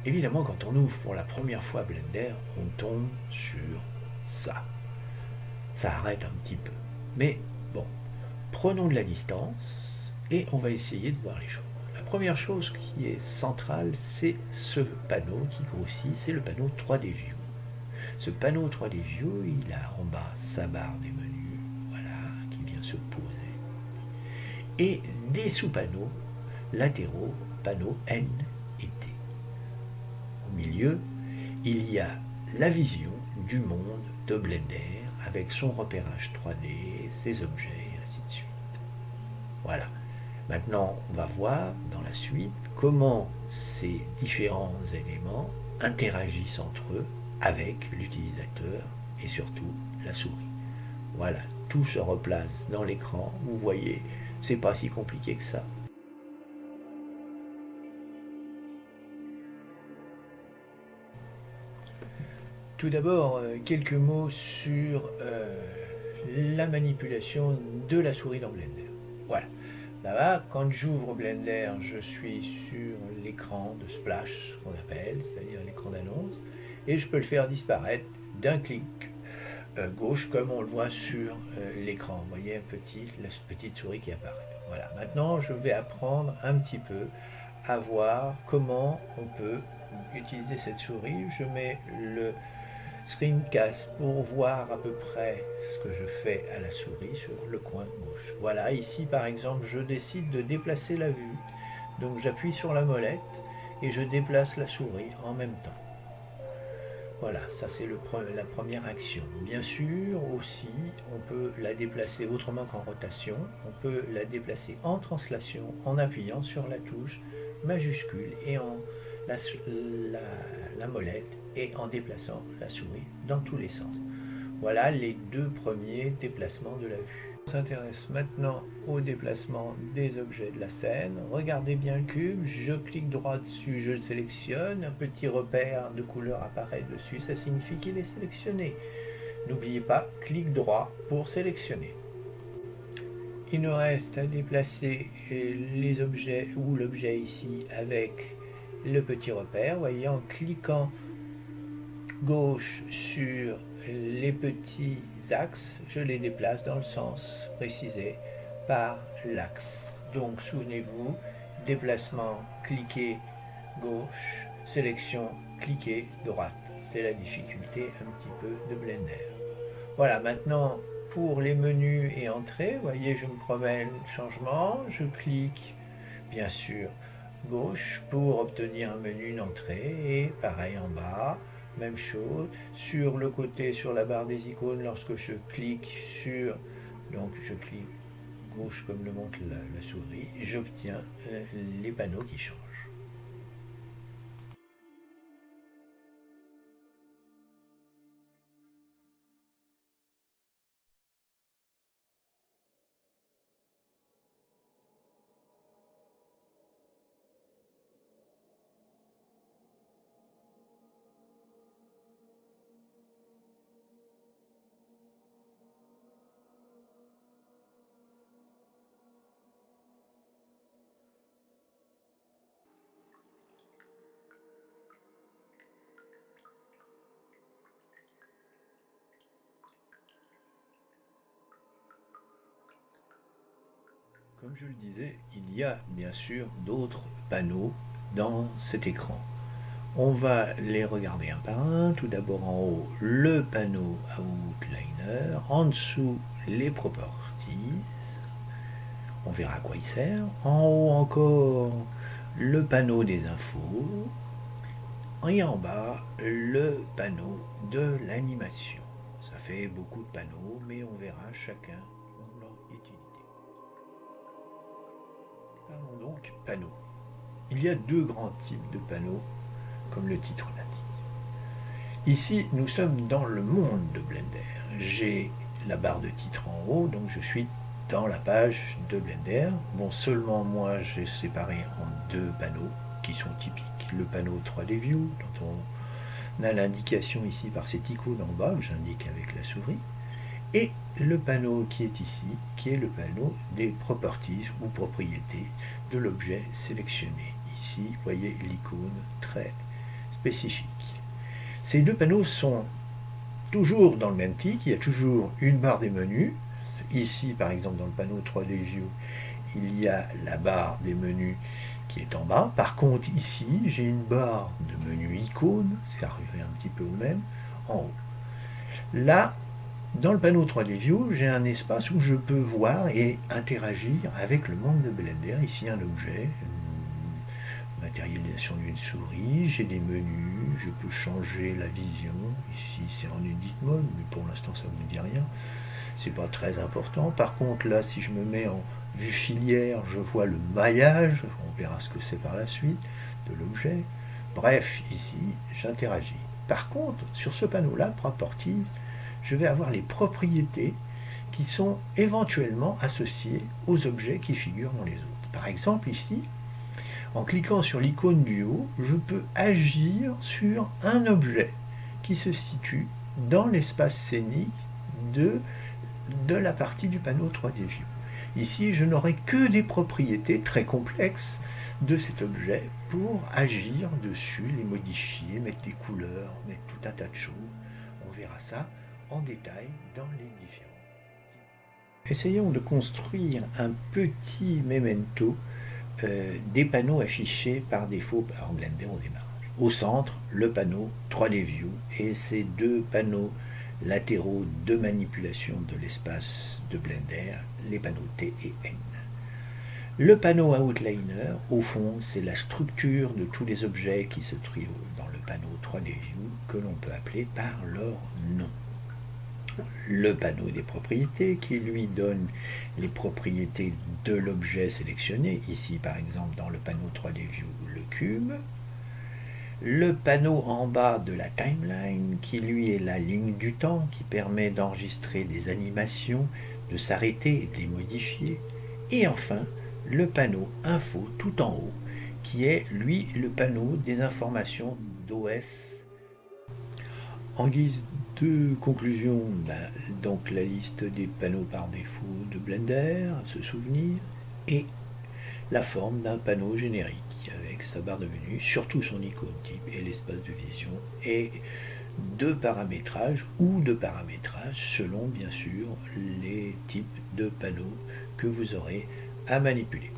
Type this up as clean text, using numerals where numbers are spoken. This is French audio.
Évidemment, quand on ouvre pour la première fois Blender, on tombe sur ça. Ça arrête un petit peu. Mais bon, prenons de la distance et on va essayer de voir les choses. La première chose qui est centrale, c'est ce panneau qui grossit, c'est le panneau 3D View. Ce panneau 3D View, il a en bas sa barre des menus, voilà, qui vient se poser. Et des sous-panneaux latéraux, panneaux N et T. Au milieu, il y a la vision du monde de Blender avec son repérage 3D, ses objets, et ainsi de suite. Voilà. Maintenant, on va voir dans la suite comment ces différents éléments interagissent entre eux avec l'utilisateur et surtout la souris. Voilà, tout se replace dans l'écran. Vous voyez, c'est pas si compliqué que ça. Tout d'abord, quelques mots sur la manipulation de la souris dans Blender. Voilà. Là-bas, quand j'ouvre Blender, je suis sur l'écran de splash, ce qu'on appelle, c'est-à-dire l'écran d'annonce, et je peux le faire disparaître d'un clic gauche, comme on le voit sur l'écran. Vous voyez la petite souris qui apparaît. Voilà. Maintenant, je vais apprendre un petit peu à voir comment on peut utiliser cette souris. Je mets le screencast pour voir à peu près ce que je fais à la souris sur le coin gauche. Voilà, ici par exemple, je décide de déplacer la vue. Donc j'appuie sur la molette et je déplace la souris en même temps. Voilà, ça c'est la première action. Bien sûr, aussi, on peut la déplacer autrement qu'en rotation. On peut la déplacer en translation en appuyant sur la touche majuscule et en la molette et en déplaçant la souris dans tous les sens. Voilà les deux premiers déplacements de la vue. On s'intéresse maintenant au déplacement des objets de la scène. Regardez bien le cube, je clique droit dessus, je le sélectionne, un petit repère de couleur apparaît dessus, ça signifie qu'il est sélectionné. N'oubliez pas, clic droit pour sélectionner. Il nous reste à déplacer les objets ou l'objet ici avec le petit repère. Vous voyez, en cliquant gauche sur les petits axes, je les déplace dans le sens précisé par l'axe. Donc souvenez-vous, déplacement, cliquez gauche, sélection, cliquez droite. C'est la difficulté un petit peu de Blender. Voilà, maintenant pour les menus et entrées, vous voyez, je me promène, changement, je clique bien sûr gauche pour obtenir un menu d'entrée et pareil en bas, même chose, sur le côté, sur la barre des icônes, lorsque je clique sur, donc je clique gauche comme le montre la souris, j'obtiens les panneaux qui changent. Comme je le disais, il y a bien sûr d'autres panneaux dans cet écran. On va les regarder un par un. Tout d'abord en haut, le panneau Outliner. En dessous, les Properties. On verra à quoi il sert. En haut encore, le panneau des infos. Et en bas, le panneau de l'animation. Ça fait beaucoup de panneaux, mais on verra chacun leur utilité. Parlons donc panneaux. Il y a deux grands types de panneaux, comme le titre l'indique. Ici, nous sommes dans le monde de Blender. J'ai la barre de titre en haut, donc je suis dans la page de Blender. Bon, seulement moi, j'ai séparé en deux panneaux qui sont typiques. Le panneau 3D View, dont on a l'indication ici par cette icône en bas, que j'indique avec la souris, et le panneau qui est ici, qui est le panneau des properties ou propriétés de l'objet sélectionné. Ici, vous voyez l'icône très spécifiques. Ces deux panneaux sont toujours dans le même titre, il y a toujours une barre des menus. Ici, par exemple, dans le panneau 3D View, il y a la barre des menus qui est en bas. Par contre, ici, j'ai une barre de menu icône, ça revient un petit peu au même, en haut. Là, dans le panneau 3D View, j'ai un espace où je peux voir et interagir avec le monde de Blender. Ici, un objet, une matérialisation d'une souris, j'ai des menus, je peux changer la vision. Ici, c'est en Edit Mode, mais pour l'instant, ça ne vous dit rien. C'est pas très important. Par contre, là, si je me mets en vue filière, je vois le maillage, on verra ce que c'est par la suite, de l'objet. Bref, ici, j'interagis. Par contre, sur ce panneau-là, Properties, je vais avoir les propriétés qui sont éventuellement associées aux objets qui figurent dans les autres. Par exemple, ici, en cliquant sur l'icône du haut, je peux agir sur un objet qui se situe dans l'espace scénique de la partie du panneau 3D View. Ici, je n'aurai que des propriétés très complexes de cet objet pour agir dessus, les modifier, mettre des couleurs, mettre tout un tas de choses. On verra ça en détail dans les différents. Essayons de construire un petit memento des panneaux affichés par défaut par Blender au démarrage. Au centre, le panneau 3D View et ces deux panneaux latéraux de manipulation de l'espace de Blender, les panneaux T et N. Le panneau Outliner, au fond, c'est la structure de tous les objets qui se trouvent dans le panneau 3D View que l'on peut appeler par leur nom. Le panneau des propriétés qui lui donne les propriétés de l'objet sélectionné, ici par exemple dans le panneau 3D View, le cube. Le panneau en bas de la timeline qui lui est la ligne du temps qui permet d'enregistrer des animations, de s'arrêter et de les modifier. Et enfin, le panneau info tout en haut qui est lui le panneau des informations d'OS. En guise de conclusion, donc la liste des panneaux par défaut de Blender, à se souvenir, et la forme d'un panneau générique avec sa barre de menu, surtout son icône type et l'espace de vision, et de paramétrage ou de paramétrage selon bien sûr les types de panneaux que vous aurez à manipuler.